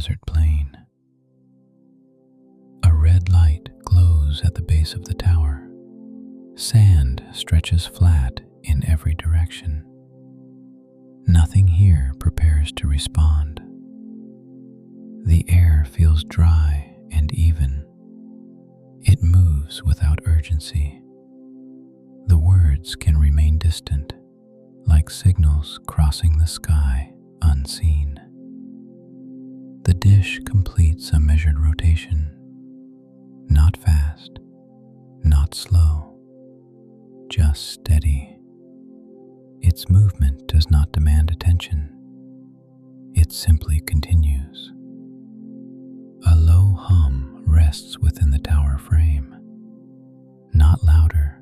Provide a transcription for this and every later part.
desert plain. A red light glows at the base of the tower. Sand stretches flat in every direction. Nothing here prepares to respond. The air feels dry and even. It moves without urgency. The words can remain distant, like signals crossing the sky unseen. The dish completes a measured rotation, not fast, not slow, just steady. Its movement does not demand attention. It simply continues. A low hum rests within the tower frame, not louder,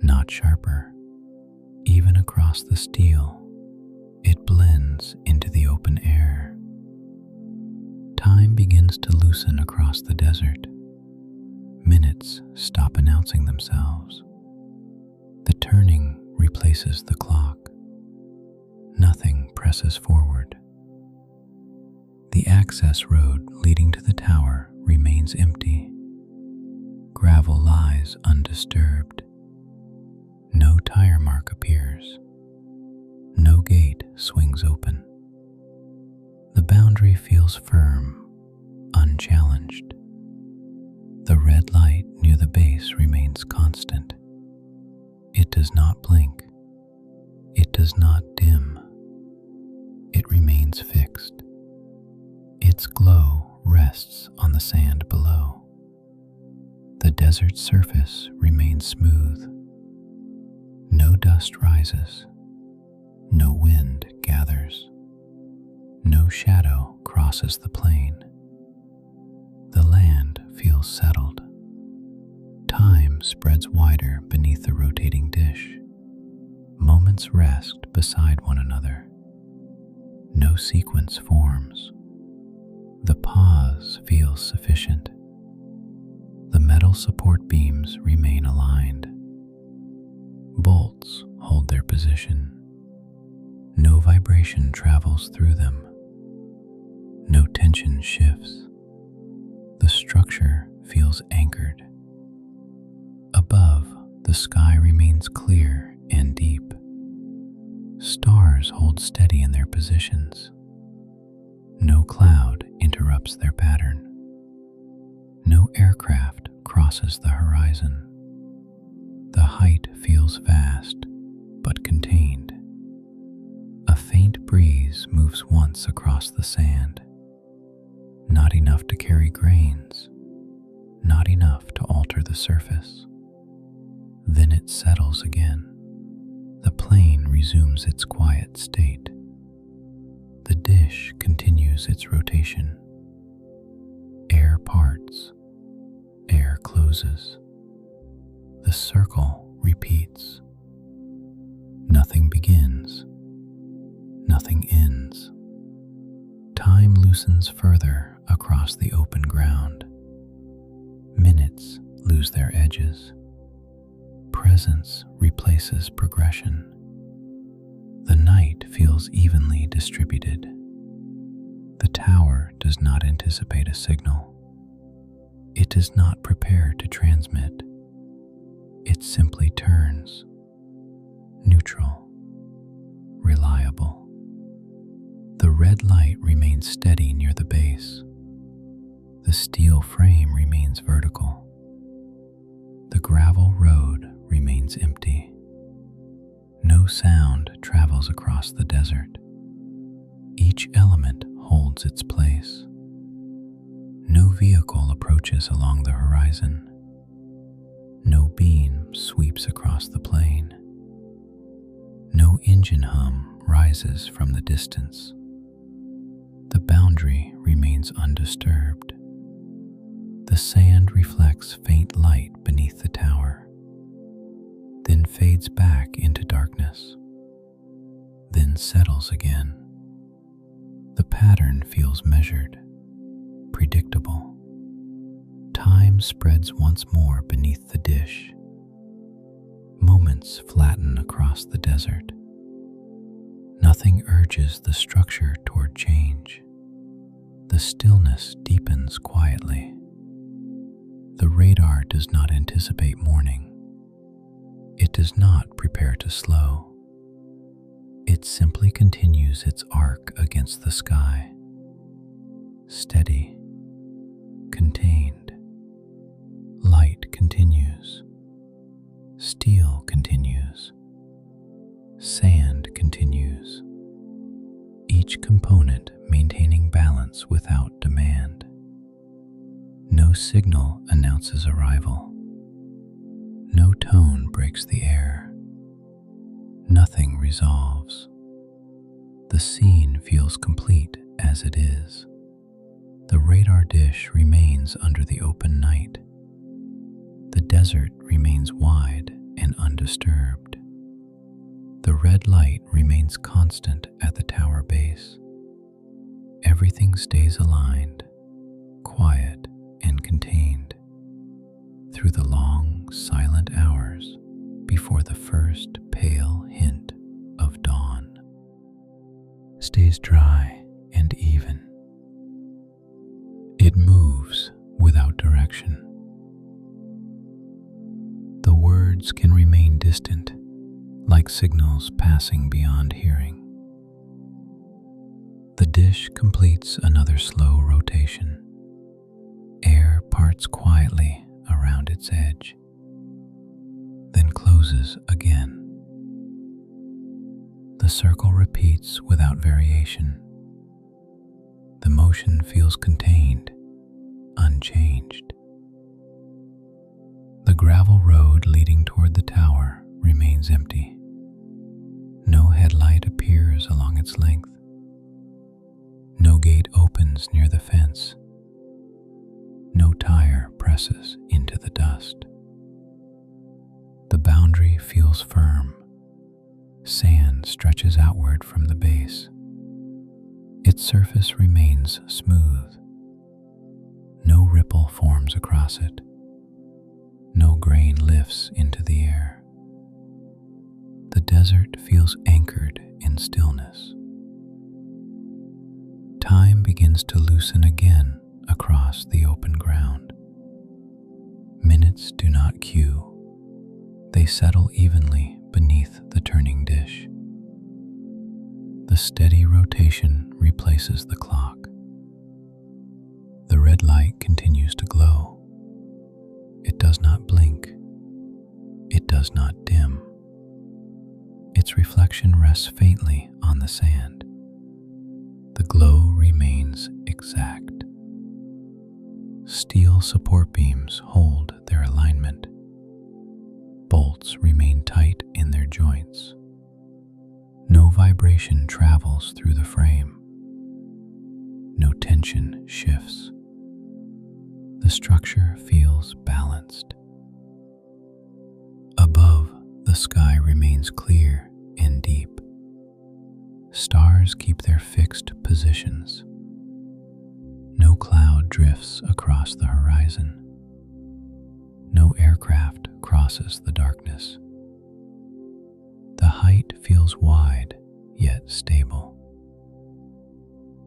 not sharper. Even across the steel, it blends into the open air. Time begins to loosen across the desert. Minutes stop announcing themselves. The turning replaces the clock. Nothing presses forward. The access road leading to the tower remains empty. Gravel lies undisturbed. No tire mark appears. No gate swings open. The boundary feels firm, unchallenged. The red light near the base remains constant. It does not blink. It does not dim. It remains fixed. Its glow rests on the sand below. The desert surface remains smooth. No dust rises. No wind gathers. No shadow crosses the plain. The land feels settled. Time spreads wider beneath the rotating dish. Moments rest beside one another. No sequence forms. The pause feels sufficient. The metal support beams remain aligned. Bolts hold their position. No vibration travels through them. No tension shifts. The structure feels anchored. Above, the sky remains clear and deep. Stars hold steady in their positions. No cloud interrupts their pattern. No aircraft crosses the horizon. The height feels vast, but contained. A faint breeze moves once across the sand. Not enough to carry grains, not enough to alter the surface. Then it settles again. The plain resumes its quiet state. The dish continues its rotation. Air parts, air closes. The circle repeats. Nothing begins, nothing ends. Time loosens further across the open ground. Minutes lose their edges. Presence replaces progression. The night feels evenly distributed. The tower does not anticipate a signal. It does not prepare to transmit. It simply turns. Neutral. Reliable. The red light remains steady near the base. The steel frame remains vertical. The gravel road remains empty. No sound travels across the desert. Each element holds its place. No vehicle approaches along the horizon. No beam sweeps across the plain. No engine hum rises from the distance. The boundary remains undisturbed. The sand reflects faint light beneath the tower, then fades back into darkness, then settles again. The pattern feels measured, predictable. Time spreads once more beneath the dish. Moments flatten across the desert. Nothing urges the structure toward change. The The stillness deepens quietly. The radar does not anticipate morning. It does not prepare to slow. It simply continues its arc against the sky. Steady, contained. Light continues. Steel continues. Sand continues. Each component maintaining balance without demand. No signal announces arrival. No tone breaks the air. Nothing resolves. The scene feels complete as it is. The radar dish remains under the open night. The desert remains wide and undisturbed. The red light remains constant at the tower base. Everything stays aligned, quiet and contained, through the long, silent hours before the first pale hint of dawn. Stays dry and even. It moves without direction. The words can remain distant, like signals passing beyond hearing. The dish completes another slow rotation. Air parts quietly around its edge, then closes again. The circle repeats without variation. The motion feels contained, unchanged. The gravel road leading toward the tower remains empty. No headlight appears along its length. No gate opens near the fence. No tire presses into the dust. The boundary feels firm. Sand stretches outward from the base. Its surface remains smooth. No ripple forms across it. No grain lifts into the air. The desert feels anchored in stillness. Time begins to loosen again across the open ground. Minutes do not queue. They settle evenly beneath the turning dish. The steady rotation replaces the clock. The red light continues to glow. It does not blink. It does not dim. Its reflection rests faintly on the sand. The glow remains exact. Steel support beams hold their alignment. Bolts remain tight in their joints. No vibration travels through the frame. No tension shifts. The structure feels balanced. Above, the sky remains clear and deep. Stars keep their fixed positions. No cloud drifts across the horizon. No aircraft crosses the darkness. The height feels wide, yet stable.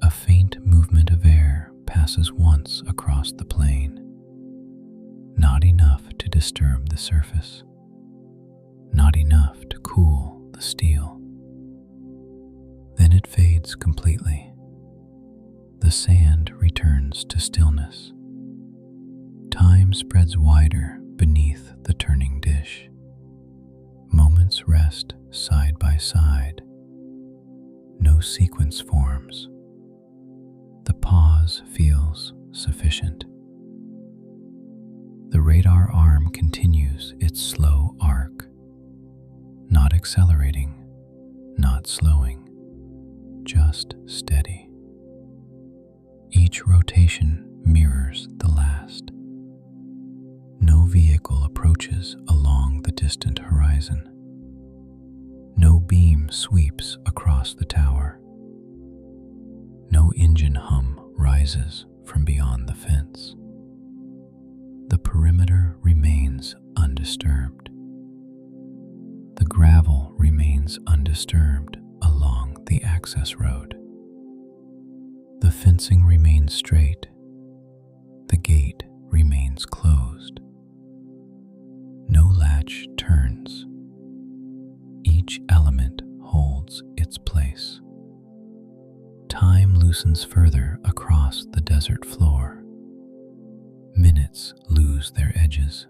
A faint movement of air passes once across the plain, not enough to disturb the surface, not enough to cool the steel. Then it fades completely. The sand returns to stillness. Time spreads wider beneath the turning dish. Moments rest side by side. No sequence forms. The pause feels sufficient. The radar arm continues its slow arc, not accelerating, not slowing, just steady. Each rotation mirrors the last. No vehicle approaches along the distant horizon. No beam sweeps across the tower. No engine hum rises from beyond the fence. The perimeter remains undisturbed. The gravel remains undisturbed along the access road. The The fencing remains straight. The gate remains closed. No latch turns. Each element holds its place. Time loosens further across the desert floor. Minutes lose their edges.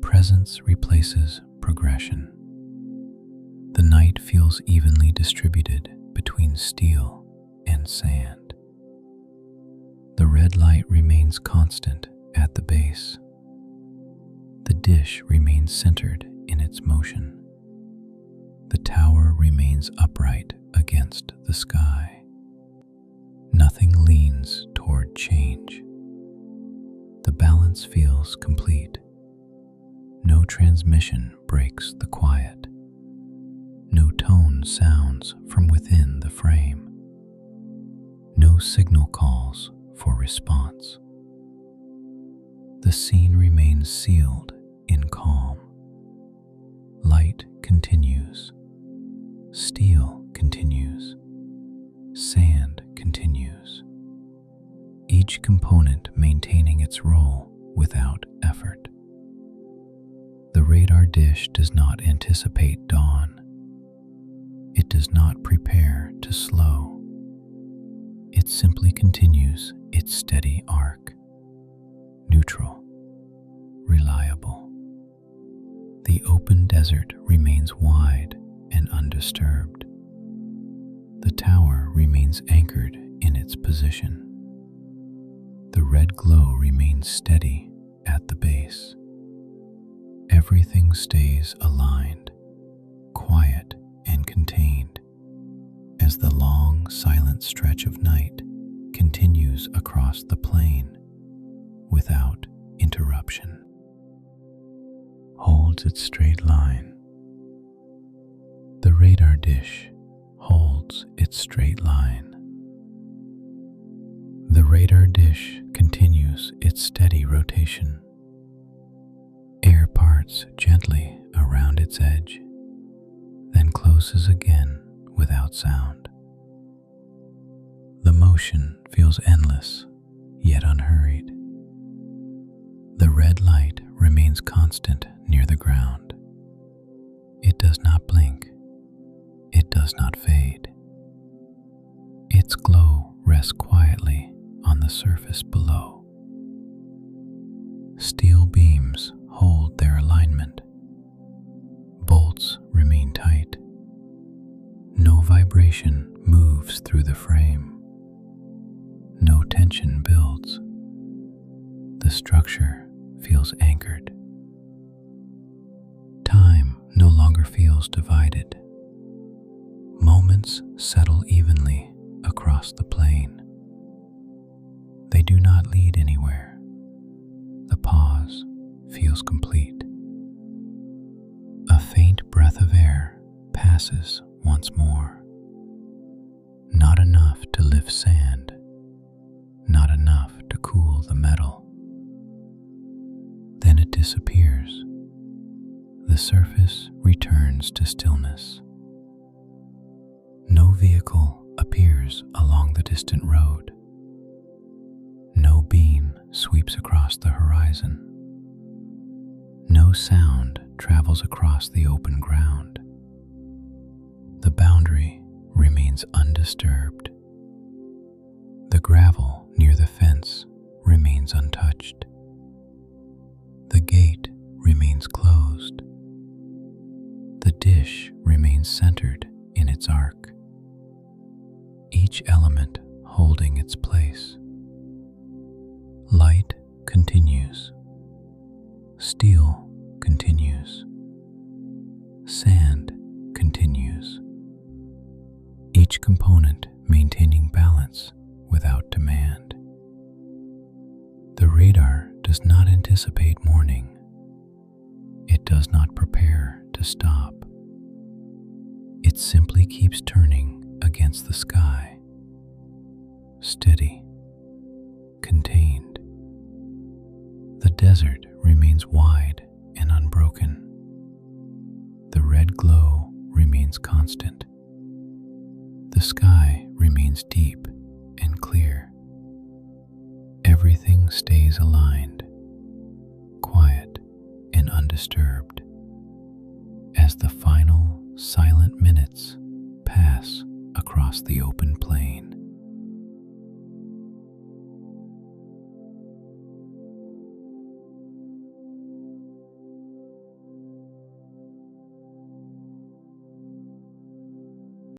Presence replaces progression. The night feels evenly distributed between steel and sand. The red light remains constant at the base. The dish remains centered in its motion. The tower remains upright against the sky. Nothing leans toward change. The balance feels complete. No transmission breaks the quiet. No tone sounds from within the frame. No signal calls for response. The scene remains sealed in calm. Light continues. Steel continues. Sand continues. Each component maintaining its role without effort. The radar dish does not anticipate dawn. It does not prepare to slow. It simply continues its steady arc. Neutral. Reliable. The open desert remains wide and undisturbed. The tower remains anchored in its position. The red glow remains steady at the base. Everything stays aligned, quiet and contained, as the long, silent stretch of night continues across the plain without interruption. Holds its straight line. The radar dish holds its straight line. The radar dish continues its steady rotation. Air parts gently around its edge, then closes again without sound. The motion feels endless, yet unhurried. The red light remains constant near the ground. It does not blink. It does not fade. Its glow rests quietly on the surface below. Steel beams hold their alignment. Bolts remain tight. No vibration moves through the frame. No tension builds. The structure feels anchored. Time no longer feels divided. Moments settle evenly across the plain. They do not lead anywhere. The pause feels complete. A faint breath of air passes once more. Not enough to lift sand, not enough to cool the metal. Then it disappears. The surface returns to stillness. No vehicle appears along the distant road. No beam sweeps across the horizon. No sound travels across the open ground. The boundary remains undisturbed. The gravel near the fence remains untouched. The gate remains closed. The dish remains centered in its arc, each element holding its place. Light continues. Steel continues. Sand continues. Each component maintaining balance without demand. The radar does not anticipate morning. It does not prepare to stop. It simply keeps turning against the sky. Steady. Contained. The desert remains wide and unbroken. The red glow remains constant. The sky remains deep and clear. Everything stays aligned, quiet and undisturbed, as the final silent minutes pass across the open plain.